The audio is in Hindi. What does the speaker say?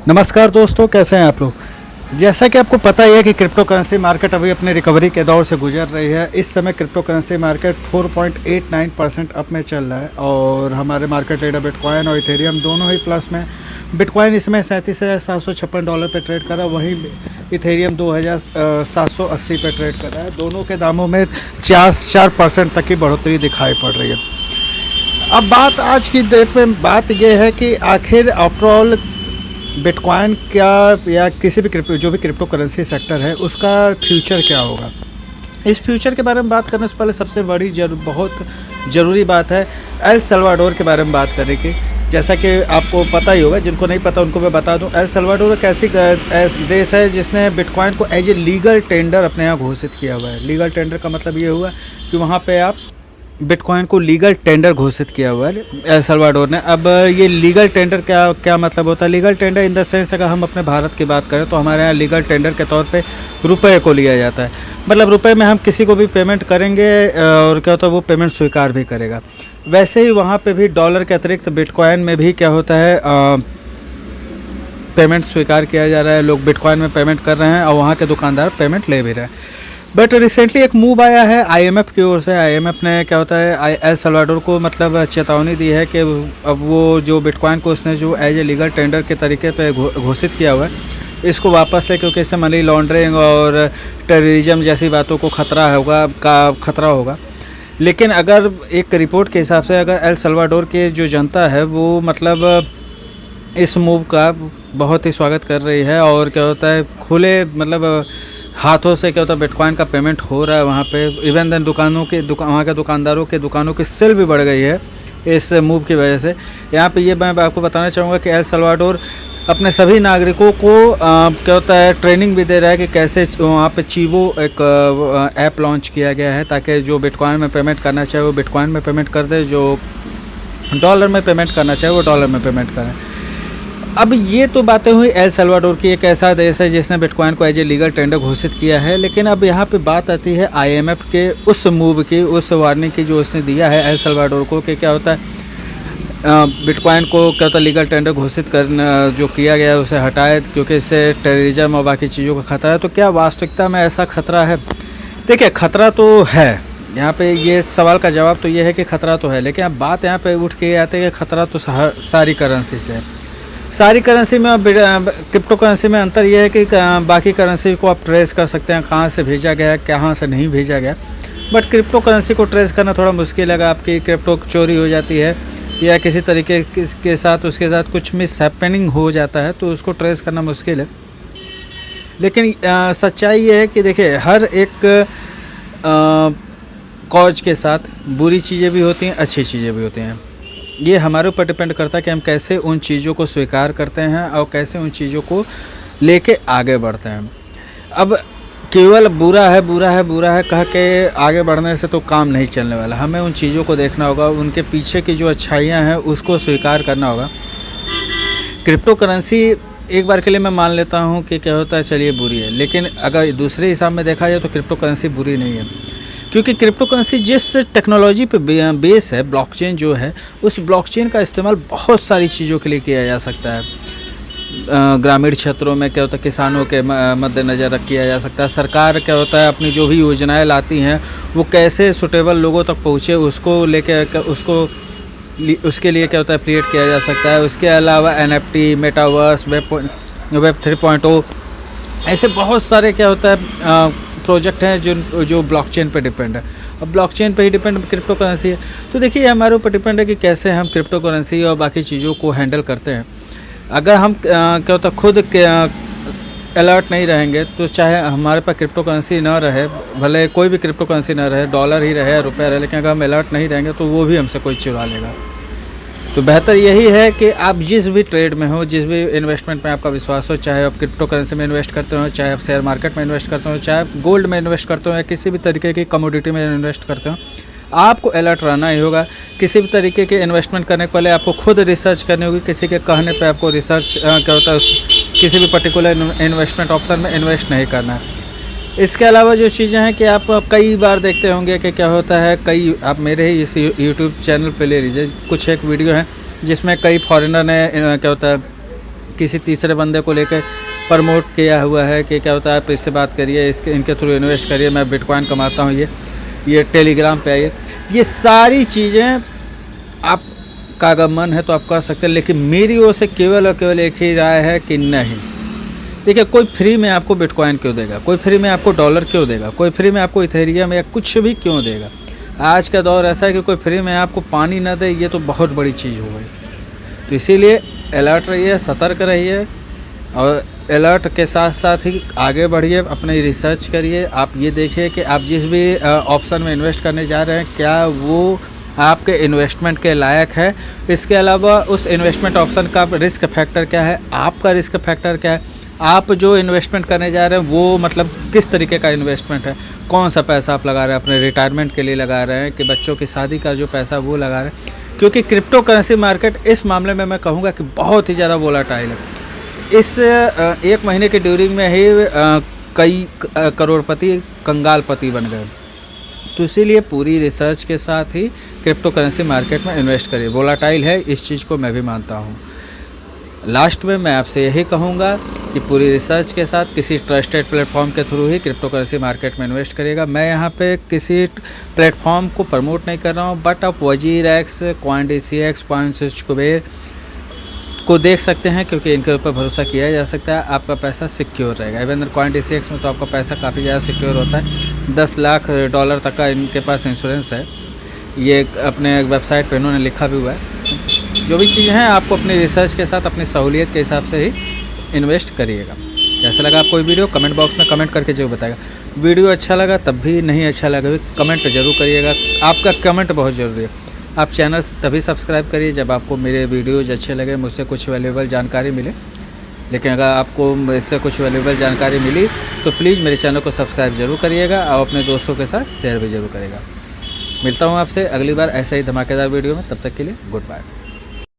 नमस्कार दोस्तों, कैसे हैं आप लोग। जैसा कि आपको पता ही है कि क्रिप्टो करेंसी मार्केट अभी अपने रिकवरी के दौर से गुजर रही है। इस समय क्रिप्टो करेंसी मार्केट 4.89% अप में चल रहा है और हमारे मार्केट लीडर बिटकॉइन और इथेरियम दोनों ही प्लस में। बिटकॉइन इसमें $37,756 पे ट्रेड कर रहा है, वहीं इथेरियम 2,780 पे ट्रेड कर रहा है। दोनों के दामों में 4% तक की बढ़ोतरी दिखाई पड़ रही है। अब बात आज की डेट में बात यह है कि आखिर ओवरऑल बिटकॉइन क्या या किसी भी जो भी क्रिप्टो करेंसी सेक्टर है उसका फ्यूचर क्या होगा। इस फ्यूचर के बारे में बात करने से पहले सबसे बड़ी बहुत ज़रूरी बात है एल सल्वाडोर के बारे में बात करने की। जैसा कि आपको पता ही होगा, जिनको नहीं पता उनको मैं बता दूं, एल सल्वाडोर एक ऐसी देश है जिसने बिटकॉइन को एज ए लीगल टेंडर अपने यहाँ घोषित किया हुआ है। लीगल टेंडर का मतलब ये हुआ कि वहाँ पे आप बिटकॉइन को लीगल टेंडर घोषित किया हुआ है एल सल्वाडोर ने। अब ये लीगल टेंडर क्या मतलब होता है। Legal tender in the sense अगर हम अपने भारत की बात करें तो हमारे यहाँ लीगल टेंडर के तौर पे रुपए को लिया जाता है। मतलब रुपए में हम किसी को भी पेमेंट करेंगे और क्या होता है वो पेमेंट स्वीकार भी करेगा। वैसे ही वहाँ पे भी डॉलर के अतिरिक्त बिटकॉइन में भी क्या होता है पेमेंट स्वीकार किया जा रहा है। लोग बिटकॉइन में पेमेंट कर रहे हैं और वहाँ के दुकानदार पेमेंट ले भी रहे हैं। बट रिसेंटली एक मूव आया है आईएमएफ की ओर से। आईएमएफ ने क्या होता है एल सल्वाडोर को मतलब चेतावनी दी है कि अब वो जो बिटकॉइन को उसने जो एज ए लीगल टेंडर के तरीके पे घोषित किया हुआ है इसको वापस ले, क्योंकि इससे मनी लॉन्ड्रिंग और टेररिज्म जैसी बातों को खतरा होगा। लेकिन अगर एक रिपोर्ट के हिसाब से अगर एल सल्वाडोर के जो जनता है वो मतलब इस मूव का बहुत ही स्वागत कर रही है और क्या होता है खुले मतलब हाथों से क्या होता है बिटकॉइन का पेमेंट हो रहा है वहाँ पे। इवन देन वहाँ के दुकानदारों के दुकानों की सेल भी बढ़ गई है इस मूव की वजह से। यहाँ पे ये मैं आपको बताना चाहूँगा कि एल सल्वाडोर अपने सभी नागरिकों को क्या होता है ट्रेनिंग भी दे रहा है कि कैसे वहाँ पे चीवो एक ऐप लॉन्च किया गया है ताकि जो बिटकॉइन में पेमेंट करना चाहे वो बिटकॉइन में पेमेंट कर दे, जो डॉलर में पेमेंट करना चाहे वो डॉलर में पेमेंट करें। अब ये तो बातें हुई एल सल्वाडोर की, एक ऐसा देश है जिसने बिटकॉइन को एज ए लीगल टेंडर घोषित किया है। लेकिन अब यहाँ पे बात आती है आईएमएफ के उस मूव की, उस वार्निंग की जो उसने दिया है एल सल्वाडोर को कि क्या होता है बिटकॉइन को क्या होता है लीगल टेंडर घोषित करना जो किया गया है उसे हटाए, क्योंकि इससे टेररिज्म और बाकी चीज़ों का खतरा है। तो क्या वास्तविकता में ऐसा खतरा है? देखिए, खतरा तो है। यहाँ पे ये सवाल का जवाब तो ये है कि खतरा तो है, लेकिन अब बात यहाँ पे उठ के आती है कि खतरा तो सारी करेंसी से है। सारी करेंसी में क्रिप्टो करेंसी में अंतर यह है कि बाकी करेंसी को आप ट्रेस कर सकते हैं कहाँ से भेजा गया है, कहाँ से नहीं भेजा गया। बट क्रिप्टो करेंसी को ट्रेस करना थोड़ा मुश्किल है। आपकी क्रिप्टो चोरी हो जाती है या किसी तरीके के साथ उसके साथ कुछ मिस हैपनिंग हो जाता है तो उसको ट्रेस करना मुश्किल है। लेकिन सच्चाई ये है कि देखिए, हर एक कॉज के साथ बुरी चीज़ें भी होती हैं, अच्छी चीज़ें भी होती हैं। ये हमारे ऊपर डिपेंड करता है कि हम कैसे उन चीज़ों को स्वीकार करते हैं और कैसे उन चीज़ों को लेके आगे बढ़ते हैं। अब केवल बुरा है कह के आगे बढ़ने से तो काम नहीं चलने वाला। हमें उन चीज़ों को देखना होगा, उनके पीछे की जो अच्छाइयाँ हैं उसको स्वीकार करना होगा। क्रिप्टो करेंसी एक बार के लिए मैं मान लेता हूँ कि क्या होता है चलिए बुरी है, लेकिन अगर दूसरे हिसाब में देखा जाए तो क्रिप्टो करेंसी बुरी नहीं है, क्योंकि क्रिप्टो करेंसी जिस टेक्नोलॉजी पे बेस है, ब्लॉकचेन जो है, उस ब्लॉकचेन का इस्तेमाल बहुत सारी चीज़ों के लिए किया जा सकता है। ग्रामीण क्षेत्रों में क्या होता है किसानों के मद्देनज़र किया जा सकता है। सरकार क्या होता है अपनी जो भी योजनाएं लाती हैं वो कैसे सुटेबल लोगों तक पहुँचे उसको लेके उसके लिए क्या होता है क्रिएट किया जा सकता है। उसके अलावा NFT, मेटावर्स, वेब 3.0 ऐसे बहुत सारे क्या होता है प्रोजेक्ट हैं जो ब्लॉकचेन पे डिपेंड है। अब ब्लॉकचेन पे ही डिपेंड क्रिप्टो करेंसी है। तो देखिए, हमारे ऊपर डिपेंड है कि कैसे हम क्रिप्टो करेंसी और बाकी चीज़ों को हैंडल करते हैं। अगर हम क्या होता है खुद अलर्ट नहीं रहेंगे तो चाहे हमारे पास क्रिप्टो करेंसी ना रहे, भले कोई भी क्रिप्टो करेंसी ना रहे, डॉलर ही रहे, रुपया रहे, लेकिन अगर हम अलर्ट नहीं रहेंगे तो वो भी हमसे कोई चुरा लेगा। तो बेहतर यही है कि आप जिस भी ट्रेड में हो, जिस भी इन्वेस्टमेंट में आपका विश्वास हो, चाहे आप क्रिप्टो करेंसी में इन्वेस्ट करते हो, चाहे आप शेयर मार्केट में इन्वेस्ट करते हो, चाहे आप गोल्ड में इन्वेस्ट करते हो या किसी भी तरीके की कमोडिटी में इन्वेस्ट करते हो, आपको अलर्ट रहना ही होगा। किसी भी तरीके के इन्वेस्टमेंट करने के पहले आपको खुद रिसर्च करनी होगी। किसी के कहने पे आपको रिसर्च क्या होता है किसी भी पर्टिकुलर इन्वेस्टमेंट ऑप्शन में इन्वेस्ट नहीं करना है। इसके अलावा जो चीज़ें हैं कि आप कई बार देखते होंगे कि क्या होता है, कई आप मेरे ही इस यूट्यूब चैनल पे ले लीजिए, कुछ एक वीडियो है जिसमें कई फॉरेनर ने क्या होता है किसी तीसरे बंदे को लेकर प्रमोट किया हुआ है कि क्या होता है आप इससे बात करिए, इसके इनके थ्रू इन्वेस्ट करिए, मैं बिटकॉइन कमाता हूँ, ये टेलीग्राम पे आइए। ये सारी चीज़ें आपका अगर मन है तो आप कर सकते हैं, लेकिन मेरी ओर से केवल और केवल एक ही राय है कि नहीं। देखिए, कोई फ्री में आपको बिटकॉइन क्यों देगा, कोई फ्री में आपको डॉलर क्यों देगा, कोई फ्री में आपको इथेरियम या कुछ भी क्यों देगा। आज का दौर ऐसा है कि कोई फ्री में आपको पानी ना दे, ये तो बहुत बड़ी चीज़ हो गई। तो इसीलिए अलर्ट रहिए, सतर्क रहिए और अलर्ट के साथ साथ ही आगे बढ़िए, अपनी रिसर्च करिए। आप ये देखिए कि आप जिस भी ऑप्शन में इन्वेस्ट करने जा रहे हैं क्या वो आपके इन्वेस्टमेंट के लायक है। इसके अलावा उस इन्वेस्टमेंट ऑप्शन का रिस्क फैक्टर क्या है, आपका रिस्क फैक्टर क्या है, आप जो इन्वेस्टमेंट करने जा रहे हैं वो मतलब किस तरीके का इन्वेस्टमेंट है, कौन सा पैसा आप लगा रहे हैं, अपने रिटायरमेंट के लिए लगा रहे हैं कि बच्चों की शादी का जो पैसा वो लगा रहे हैं। क्योंकि क्रिप्टो करेंसी मार्केट इस मामले में मैं कहूँगा कि बहुत ही ज़्यादा वोलाटाइल है। इस 1 महीने के ड्यूरिंग में ही कई करोड़पति कंगालपति बन गए। तो इसीलिए पूरी रिसर्च के साथ ही क्रिप्टो करेंसी मार्केट में इन्वेस्ट करिए। वोलाटाइल है, इस चीज़ को मैं भी मानता हूँ। लास्ट में मैं आपसे यही कहूँगा कि पूरी रिसर्च के साथ किसी ट्रस्टेड प्लेटफॉर्म के थ्रू ही क्रिप्टो करेंसी मार्केट में इन्वेस्ट करिएगा। मैं यहाँ पे किसी प्लेटफॉर्म को प्रमोट नहीं कर रहा हूँ, बट आप वजीरएक्स, CoinDCX, CoinSwitchCubeर को देख सकते हैं क्योंकि इनके ऊपर भरोसा किया जा सकता है, आपका पैसा सिक्योर रहेगा। इवन CoinDCX में तो आपका पैसा काफ़ी ज़्यादा सिक्योर होता है, $10 लाख तक का इनके पास इंश्योरेंस है। ये अपने वेबसाइट पर इन्होंने लिखा भी हुआ है। जो भी चीज़ें हैं आपको अपनी रिसर्च के साथ अपनी सहूलियत के हिसाब से ही इन्वेस्ट करिएगा। कैसा लगा आपको वीडियो, कमेंट बॉक्स में कमेंट करके जरूर बताएगा। वीडियो अच्छा लगा तब भी, नहीं अच्छा लगा भी कमेंट जरूर करिएगा, आपका कमेंट बहुत ज़रूरी है। आप चैनल तभी सब्सक्राइब करिए जब आपको मेरे वीडियोज़ अच्छे लगे, मुझसे कुछ वैल्यूएबल जानकारी मिले। लेकिन अगर आपको इससे कुछ वैल्यूएबल जानकारी मिली तो प्लीज़ मेरे चैनल को सब्सक्राइब जरूर करिएगा और अपने दोस्तों के साथ शेयर भी जरूर करिएगा। मिलता हूँ आपसे अगली बार ऐसा ही धमाकेदार वीडियो में, तब तक के लिए गुड बाय।